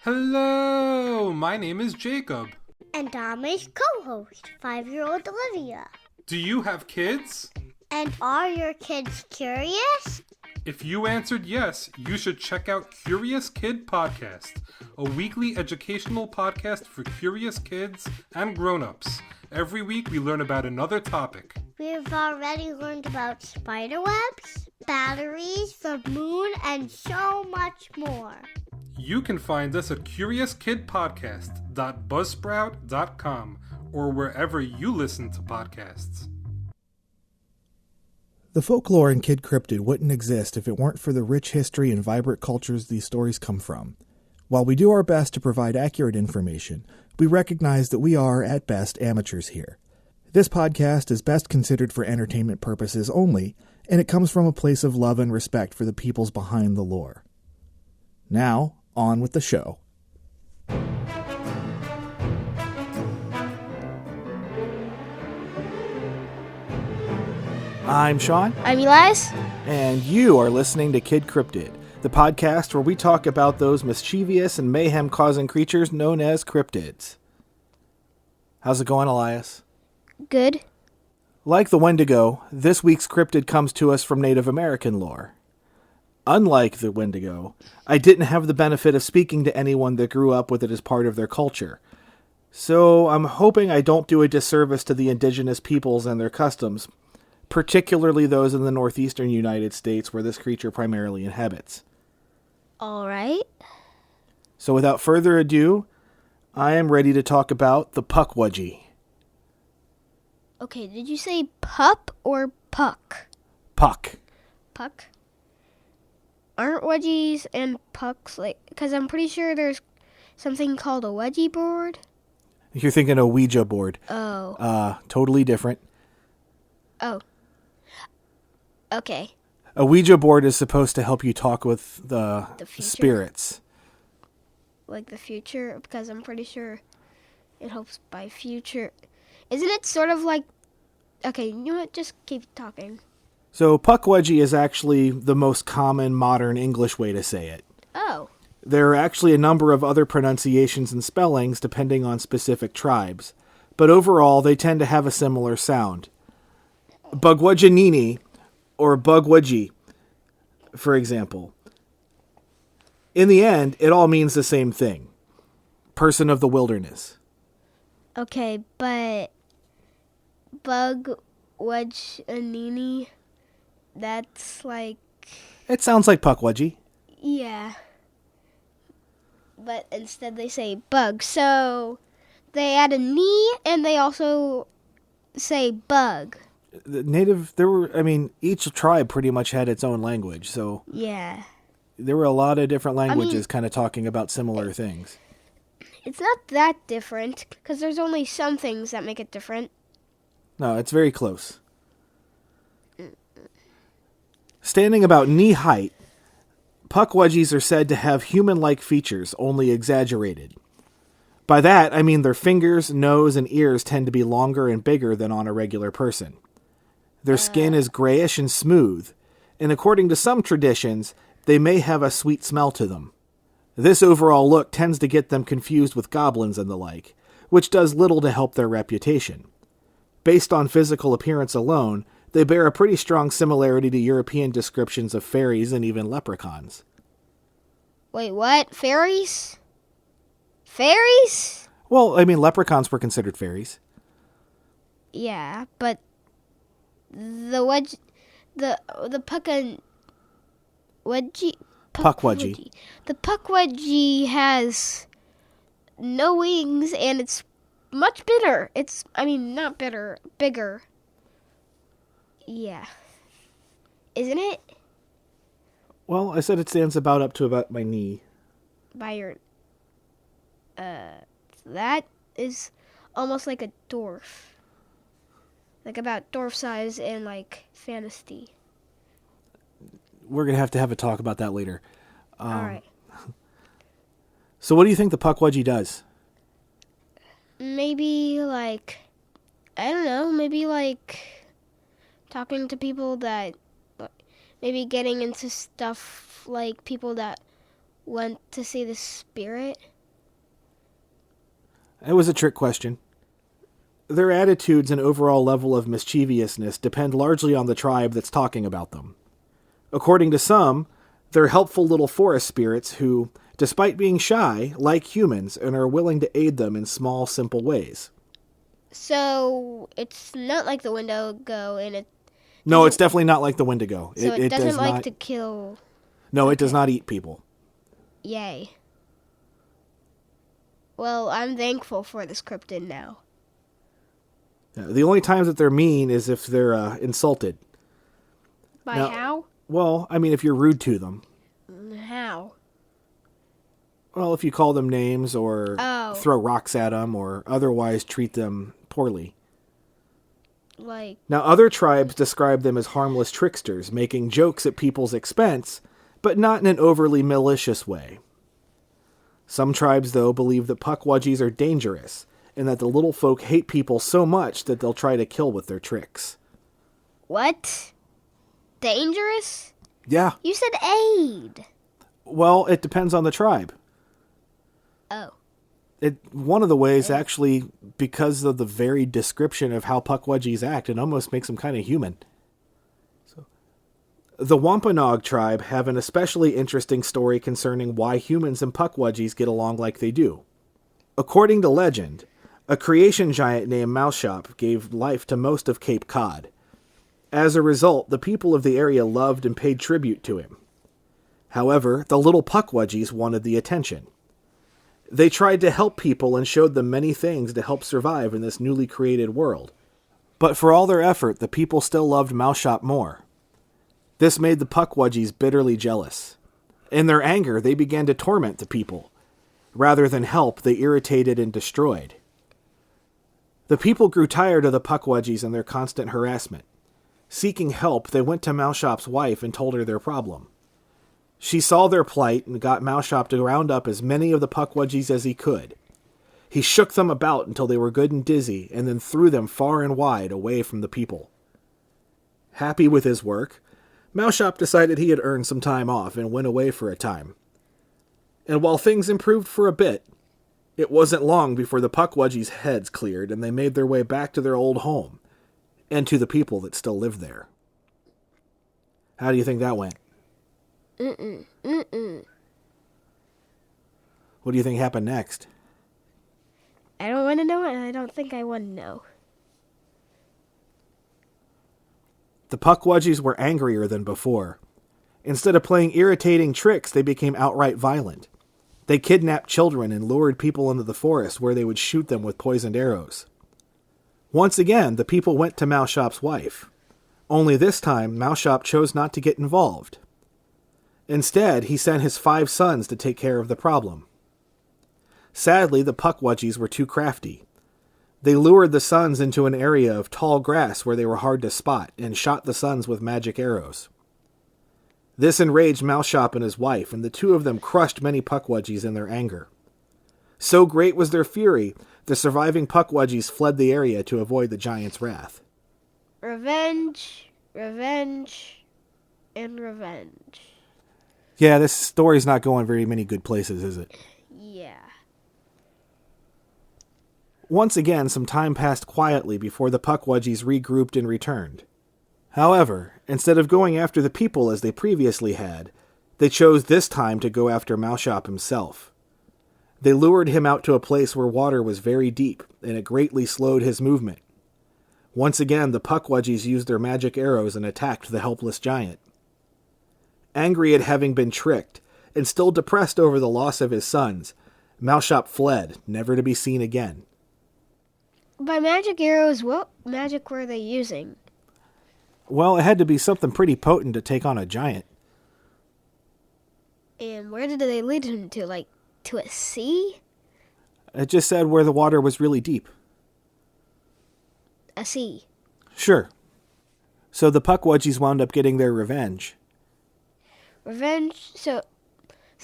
Hello, my name is Jacob. And I'm his co-host, 5-year-old Olivia. Do you have kids? And are your kids curious? If you answered yes, you should check out Curious Kid Podcast, a weekly educational podcast for curious kids and grown-ups. Every week we learn about another topic. We've already learned about spider webs, batteries, the moon, and so much more. You can find us at CuriousKidPodcast.buzzsprout.com or wherever you listen to podcasts. The folklore in Kid Cryptid wouldn't exist if it weren't for the rich history and vibrant cultures these stories come from. While we do our best to provide accurate information, we recognize that we are, at best, amateurs here. This podcast is best considered for entertainment purposes only, and it comes from a place of love and respect for the peoples behind the lore. Now, on with the show. I'm Sean. I'm Elias. And you are listening to Kid Cryptid, the podcast where we talk about those mischievous and mayhem-causing creatures known as cryptids. How's it going, Elias? Good. Like the Wendigo, this week's cryptid comes to us from Native American lore. Unlike the Wendigo, I didn't have the benefit of speaking to anyone that grew up with it as part of their culture. So I'm hoping I don't do a disservice to the indigenous peoples and their customs, particularly those in the northeastern United States where this creature primarily inhabits. All right. So without further ado, I am ready to talk about the Pukwudgie. Okay, did you say pup or puck? Puck. Puck? Aren't wedgies and pucks like... Because I'm pretty sure there's something called a wedgie board. You're thinking a Ouija board. Oh. Totally different. Oh. Okay. A Ouija board is supposed to help you talk with the spirits. Like the future? Because I'm pretty sure it helps by future. Isn't it sort of like... Okay, you know what? Just keep talking. So Pukwudgie is actually the most common modern English way to say it. Oh. There are actually a number of other pronunciations and spellings depending on specific tribes, but overall they tend to have a similar sound. Bugwudgenini, or Bugwudgie, for example. In the end, it all means the same thing. Person of the wilderness. Okay, but Bugwudgenini, that's like... It sounds like Pukwudgie. Yeah. But instead they say bug. So they add a knee and they also say bug. Each tribe pretty much had its own language, so... Yeah. There were a lot of different languages kind of talking about similar things. It's not that different, because there's only some things that make it different. No, it's very close. Standing about knee height, Pukwudgies are said to have human-like features, only exaggerated. By that, I mean their fingers, nose, and ears tend to be longer and bigger than on a regular person. Their skin is grayish and smooth, and according to some traditions, they may have a sweet smell to them. This overall look tends to get them confused with goblins and the like, which does little to help their reputation. Based on physical appearance alone, they bear a pretty strong similarity to European descriptions of fairies and even leprechauns. Wait, what? Fairies? Fairies? Well, leprechauns were considered fairies. Yeah, but the Pukwudgie. The Pukwudgie has no wings and it's much bigger. Not bitter, bigger. Yeah. Isn't it? Well, I said it stands about my knee. By your... that is almost like a dwarf. Like about dwarf size and like fantasy. We're going to have a talk about that later. All right. So what do you think the Pukwudgie does? Maybe talking to people that maybe getting into stuff like people that went to see the spirit? It was a trick question. Their attitudes and overall level of mischievousness depend largely on the tribe that's talking about them. According to some, they're helpful little forest spirits who, despite being shy, like humans and are willing to aid them in small, simple ways. So it's not like the Wendigo, and it. No, it's definitely not like the Wendigo. So it doesn't does like not, to kill. No, it does not eat people. Yay. Well, I'm thankful for this cryptid now. The only times that they're mean is if they're insulted. By Now, how? Well, I mean, if you're rude to them. How? Well, if you call them names or Oh. throw rocks at them or otherwise treat them poorly. Like, Now, other tribes describe them as harmless tricksters, making jokes at people's expense, but not in an overly malicious way. Some tribes, though, believe that Pukwudgies are dangerous, and that the little folk hate people so much that they'll try to kill with their tricks. what? Dangerous? Yeah, You said aid. well, it depends on the tribe. Oh. One of the ways, actually, because of the varied description of how Pukwudgies act, it almost makes them kind of human. The Wampanoag tribe have an especially interesting story concerning why humans and Pukwudgies get along like they do. According to legend, a creation giant named Mouseshop gave life to most of Cape Cod. As a result, the people of the area loved and paid tribute to him. However, the little Pukwudgies wanted the attention. They tried to help people and showed them many things to help survive in this newly created world. But for all their effort, the people still loved Mouseshop more. This made the Pukwudgies bitterly jealous. In their anger, they began to torment the people. Rather than help, they irritated and destroyed. The people grew tired of the Pukwudgies and their constant harassment. Seeking help, they went to Mouseshop's wife and told her their problem. She saw their plight and got Mouseshop to round up as many of the Pukwudgies as he could. He shook them about until they were good and dizzy, and then threw them far and wide away from the people. Happy with his work, Mouseshop decided he had earned some time off and went away for a time. And while things improved for a bit, it wasn't long before the Pukwudgies' heads cleared and they made their way back to their old home, and to the people that still lived there. How do you think that went? What do you think happened next? I don't want to know, and I don't think I want to know. The Pukwudgies were angrier than before. Instead of playing irritating tricks, they became outright violent. They kidnapped children and lured people into the forest where they would shoot them with poisoned arrows. Once again, the people went to Mouseshop's wife. Only this time, Mouseshop chose not to get involved. Instead, he sent his 5 sons to take care of the problem. Sadly, the Pukwudgies were too crafty. They lured the sons into an area of tall grass where they were hard to spot and shot the sons with magic arrows. This enraged Mouseshop and his wife, and the two of them crushed many Pukwudgies in their anger. So great was their fury, the surviving Pukwudgies fled the area to avoid the giant's wrath. Revenge, revenge, and revenge. Yeah, this story's not going very many good places, is it? Yeah. Once again, some time passed quietly before the Pukwudgies regrouped and returned. However, instead of going after the people as they previously had, they chose this time to go after Mouseshop himself. They lured him out to a place where water was very deep, and it greatly slowed his movement. Once again, the Pukwudgies used their magic arrows and attacked the helpless giant. Angry at having been tricked, and still depressed over the loss of his sons, Mouseshop fled, never to be seen again. By magic arrows, what magic were they using? Well, it had to be something pretty potent to take on a giant. And where did they lead him to? Like, to a sea? It just said where the water was really deep. A sea. Sure. So the Pukwudgies wound up getting their revenge. Revenge, so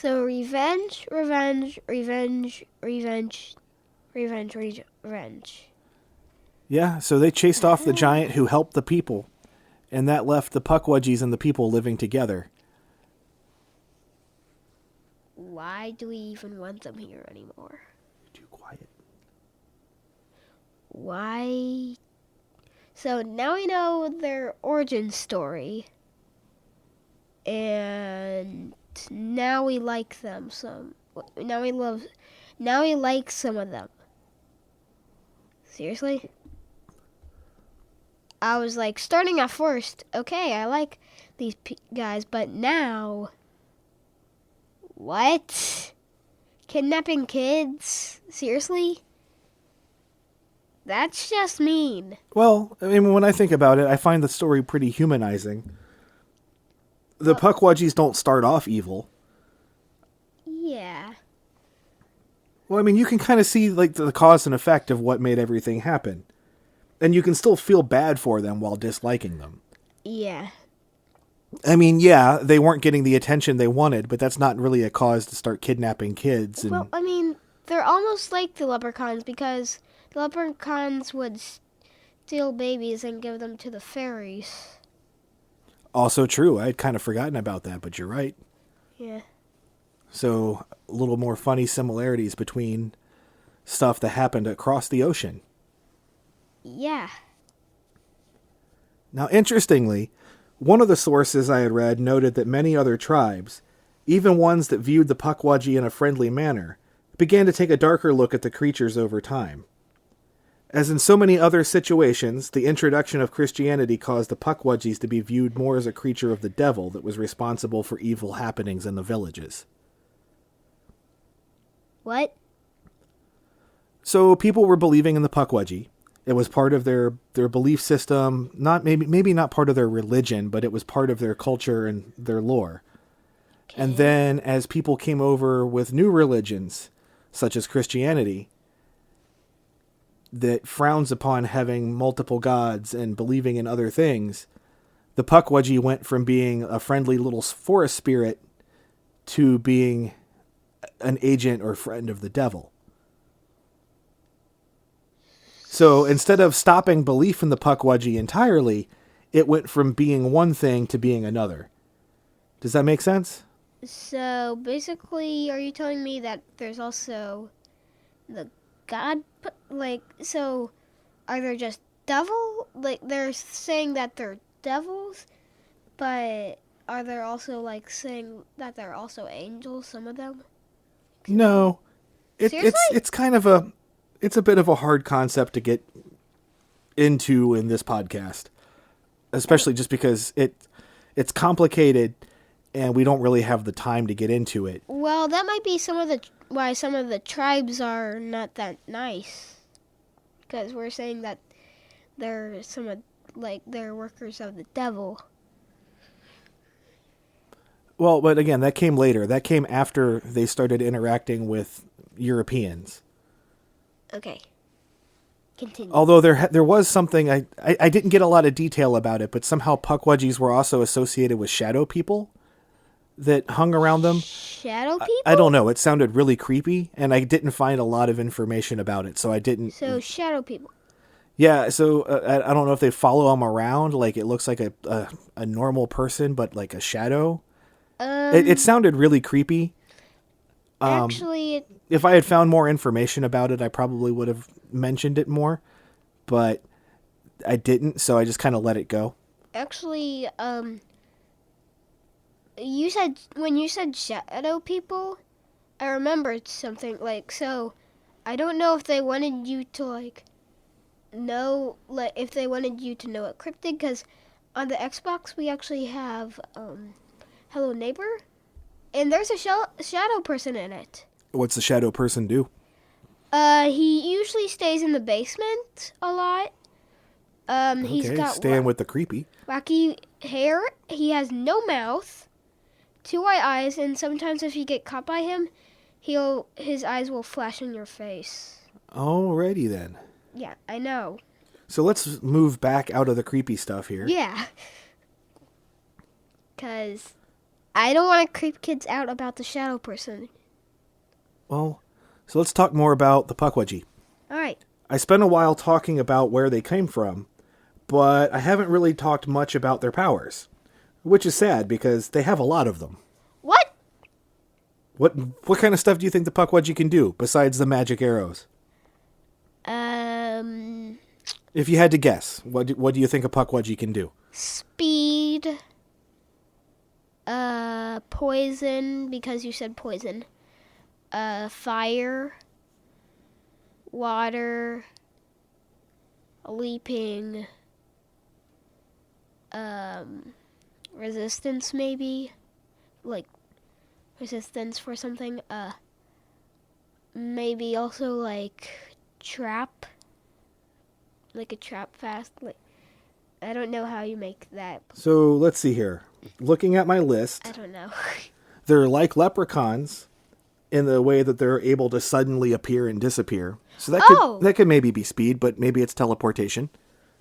revenge, revenge, revenge, revenge, revenge, revenge. Yeah, so they chased off the giant who helped the people, and that left the Pukwudgies and the people living together. why do we even want them here anymore? Too quiet. Why? So now we know their origin story. And now we like them some. Now we like some of them. Seriously? I was like, starting at first, okay, I like these guys, but now, what? Kidnapping kids? Seriously? That's just mean. Well, I mean, when I think about it, I find the story pretty humanizing. The Pukwudgies don't start off evil. Yeah. Well, I mean, you can kind of see like the cause and effect of what made everything happen. And you can still feel bad for them while disliking them. Yeah. I mean, yeah, they weren't getting the attention they wanted, but that's not really a cause to start kidnapping kids. And Well, I mean, they're almost like the leprechauns because the leprechauns would steal babies and give them to the fairies. also true. I had kind of forgotten about that, but you're right. Yeah. So a little more funny similarities between stuff that happened across the ocean. Yeah. Now, interestingly, one of the sources I had read noted that many other tribes, even ones that viewed the Pukwudgie in a friendly manner, began to take a darker look at the creatures over time. As in so many other situations, the introduction of Christianity caused the Pukwudgies to be viewed more as a creature of the devil that was responsible for evil happenings in the villages. What? So people were believing in the Pukwudgie. It was part of their belief system, not maybe not part of their religion, but it was part of their culture and their lore. Okay. And then as people came over with new religions, such as Christianity, that frowns upon having multiple gods and believing in other things, the Pukwudgie went from being a friendly little forest spirit to being an agent or friend of the devil. So instead of stopping belief in the Pukwudgie entirely, it went from being one thing to being another. Does that make sense? So basically, are you telling me that there's also the god? So are there just devil? Like they're saying that they're devils, but are there also like saying that they're also angels? Some of them. No, Seriously? it's kind of it's a bit of a hard concept to get into in this podcast, especially just because it's complicated and we don't really have the time to get into it. Well, that might be why some of the tribes are not that nice, because we're saying that they're they're workers of the devil. Well, but again, that came later. That came after they started interacting with Europeans. Okay. Continue. Although there was something, I didn't get a lot of detail about it, but somehow Pukwudgies were also associated with shadow people that hung around them. Shadow people? I don't know. It sounded really creepy, and I didn't find a lot of information about it, so I didn't. So shadow people. Yeah, so I don't know if they follow them around, like it looks like a normal person, but like a shadow. It sounded really creepy. Actually, If I had found more information about it, I probably would have mentioned it more, but I didn't, so I just kind of let it go. actually, when you said shadow people, I remembered something. So I don't know if they wanted you to know, if they wanted you to know what Cryptid, because on the Xbox we actually have Hello Neighbor, and there's a shadow person in it. What's the shadow person do? He usually stays in the basement a lot. He's Okay, got staying with the creepy. wacky hair. He has no mouth, two white eyes, and sometimes if you get caught by him, his eyes will flash in your face. Alrighty then. Yeah, I know. So let's move back out of the creepy stuff here. Yeah. 'Cause I don't want to creep kids out about the shadow person. Well, so let's talk more about the Pukwudgie. All right. I spent a while talking about where they came from, but I haven't really talked much about their powers, which is sad because they have a lot of them. What? What kind of stuff do you think the Pukwudgie can do besides the magic arrows? If you had to guess, what do you think a Pukwudgie can do? Speed. Poison, because you said poison. Fire. Water. Leaping. Resistance, maybe. Like, resistance for something. Maybe also, like, trap. Like a trap fast. Like, I don't know how you make that. So let's see here. Looking at my list, I don't know. they're like leprechauns in the way that they're able to suddenly appear and disappear. So that could maybe be speed, but maybe it's teleportation.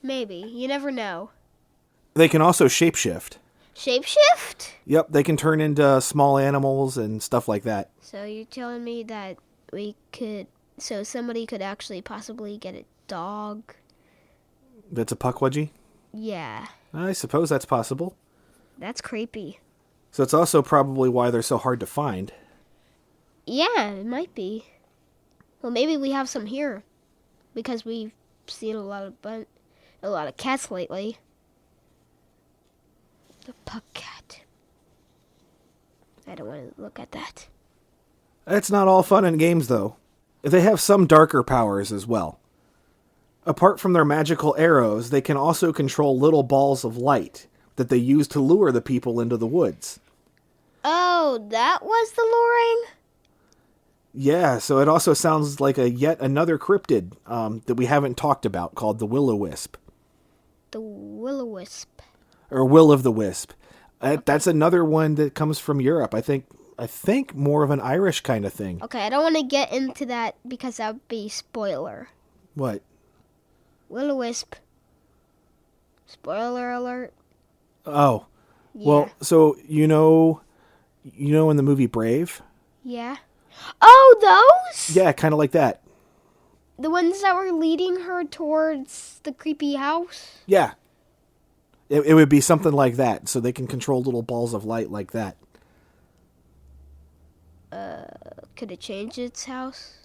Maybe. You never know. They can also shapeshift. Shapeshift? Yep, they can turn into small animals and stuff like that. So you're telling me that somebody could actually possibly get a dog? That's a Pukwudgie? Yeah. I suppose that's possible. That's creepy. So it's also probably why they're so hard to find. Yeah, it might be. Well, maybe we have some here, because we've seen a lot of cats lately. The puck cat. I don't want to look at that. It's not all fun and games, though. They have some darker powers as well. Apart from their magical arrows, they can also control little balls of light that they use to lure the people into the woods. Oh, that was the luring? Yeah, so it also sounds like yet another cryptid that we haven't talked about called the will-o-wisp. The will-o-wisp. Or will-of-the-wisp. That's another one that comes from Europe. I think more of an Irish kind of thing. Okay, I don't want to get into that because that would be spoiler. What? Will-o-wisp. Spoiler alert. Oh. Yeah. Well, so you know in the movie Brave? Yeah. Oh, those? Yeah, kind of like that. The ones that were leading her towards the creepy house? Yeah. It would be something like that, so they can control little balls of light like that. Could it change its house?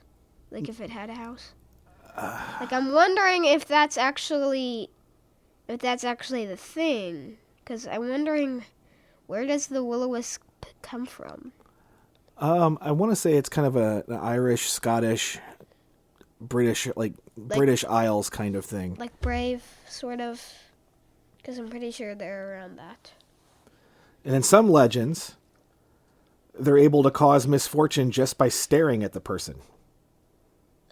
Like if it had a house? Like I'm wondering if that's actually the thing. Because I'm wondering, where does the will-o-wisp come from? I want to say it's kind of an Irish, Scottish, British, like British Isles kind of thing. Like Brave, sort of. Because I'm pretty sure they're around that. And in some legends, they're able to cause misfortune just by staring at the person.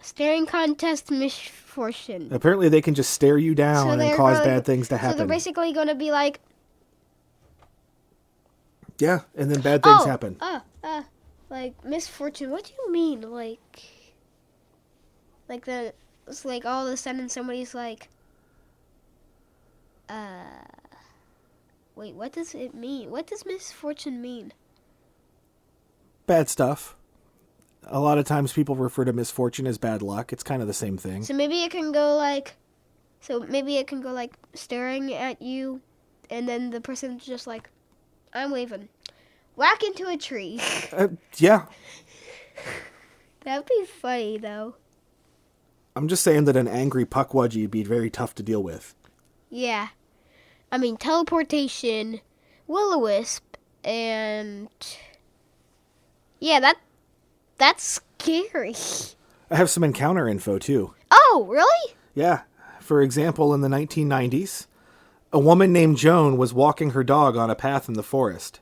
Staring contest misfortune. Apparently they can just stare you down and cause bad things to happen. So they're basically going to be like... Yeah, and then bad things happen. Like misfortune. What do you mean? It's like all of a sudden somebody's like... Wait, what does it mean? What does misfortune mean? Bad stuff. A lot of times people refer to misfortune as bad luck. It's kind of the same thing. So maybe it can go like staring at you, and then the person's just like, I'm waving. Whack into a tree. Yeah. That'd be funny, though. I'm just saying that an angry Pukwudgie would be very tough to deal with. Yeah. I mean, teleportation, will-o-wisp, and... Yeah, that's scary. I have some encounter info, too. Oh, really? Yeah. For example, in the 1990s, a woman named Joan was walking her dog on a path in the forest.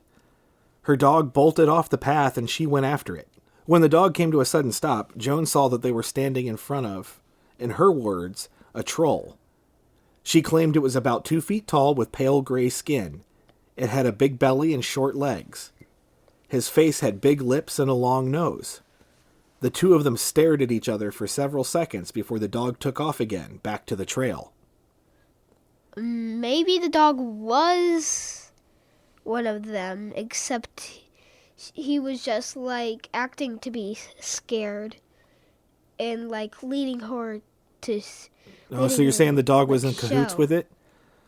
Her dog bolted off the path and she went after it. When the dog came to a sudden stop, Joan saw that they were standing in front of, in her words, a troll. She claimed it was about 2 feet tall with pale gray skin. It had a big belly and short legs. His face had big lips and a long nose. The two of them stared at each other for several seconds before the dog took off again, back to the trail. Maybe the dog was one of them, except he was just, like, acting to be scared and, like, leading her to... Oh, so you're saying the dog was in cahoots with it?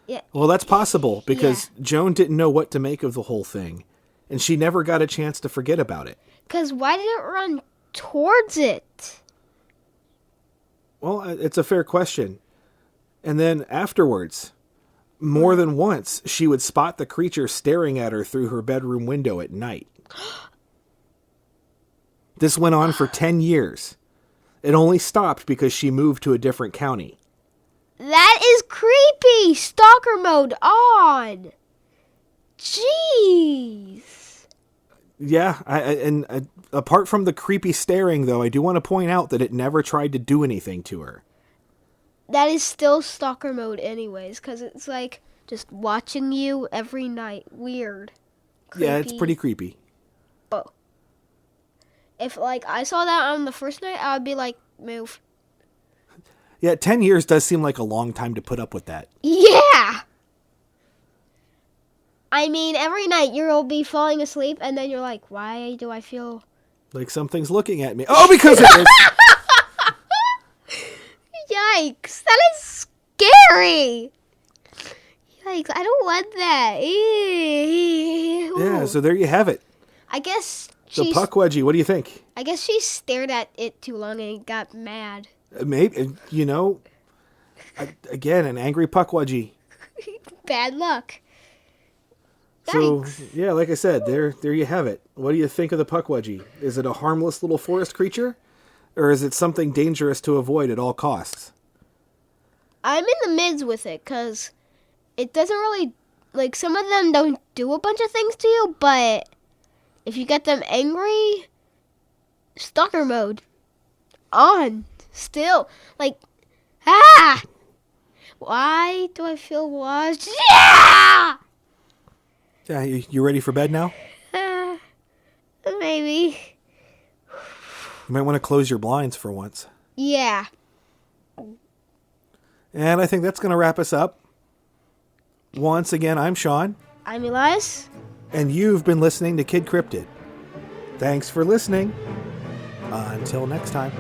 Yeah. Well, that's possible, because Joan didn't know what to make of the whole thing. and she never got a chance to forget about it. Because why did it run towards it? Well, it's a fair question. And then afterwards, more than once, she would spot the creature staring at her through her bedroom window at night. This went on for 10 years. It only stopped because she moved to a different county. That is creepy! Stalker mode on! Jeez! Yeah, and apart from the creepy staring, though, I do want to point out that it never tried to do anything to her. That is still stalker mode anyways, because it's like just watching you every night. Weird. Creepy. Yeah, it's pretty creepy. Oh. If, like, I saw that on the first night, I would be like, move. Yeah, 10 years does seem like a long time to put up with that. Yeah! I mean, every night you'll be falling asleep, and then you're like, why do I feel... Like something's looking at me. Oh, because it is! Yikes, that is scary! Yikes, I don't want that. Ew. Yeah, so there you have it. I guess So Pukwudgie, what do you think? I guess she stared at it too long and got mad. Maybe, again, an angry Pukwudgie. Bad luck. So, Yikes. yeah, like I said, there you have it. What do you think of the Pukwudgie? Is it a harmless little forest creature? Or is it something dangerous to avoid at all costs? I'm in the mids with it, because it doesn't really... Like, some of them don't do a bunch of things to you, but if you get them angry, stalker mode. On. Still. Like, ah! Why do I feel watched? Yeah! Yeah, you ready for bed now? Maybe. You might want to close your blinds for once. Yeah. And I think that's going to wrap us up. Once again, I'm Sean. I'm Elias. And you've been listening to Kid Cryptid. Thanks for listening. Until next time.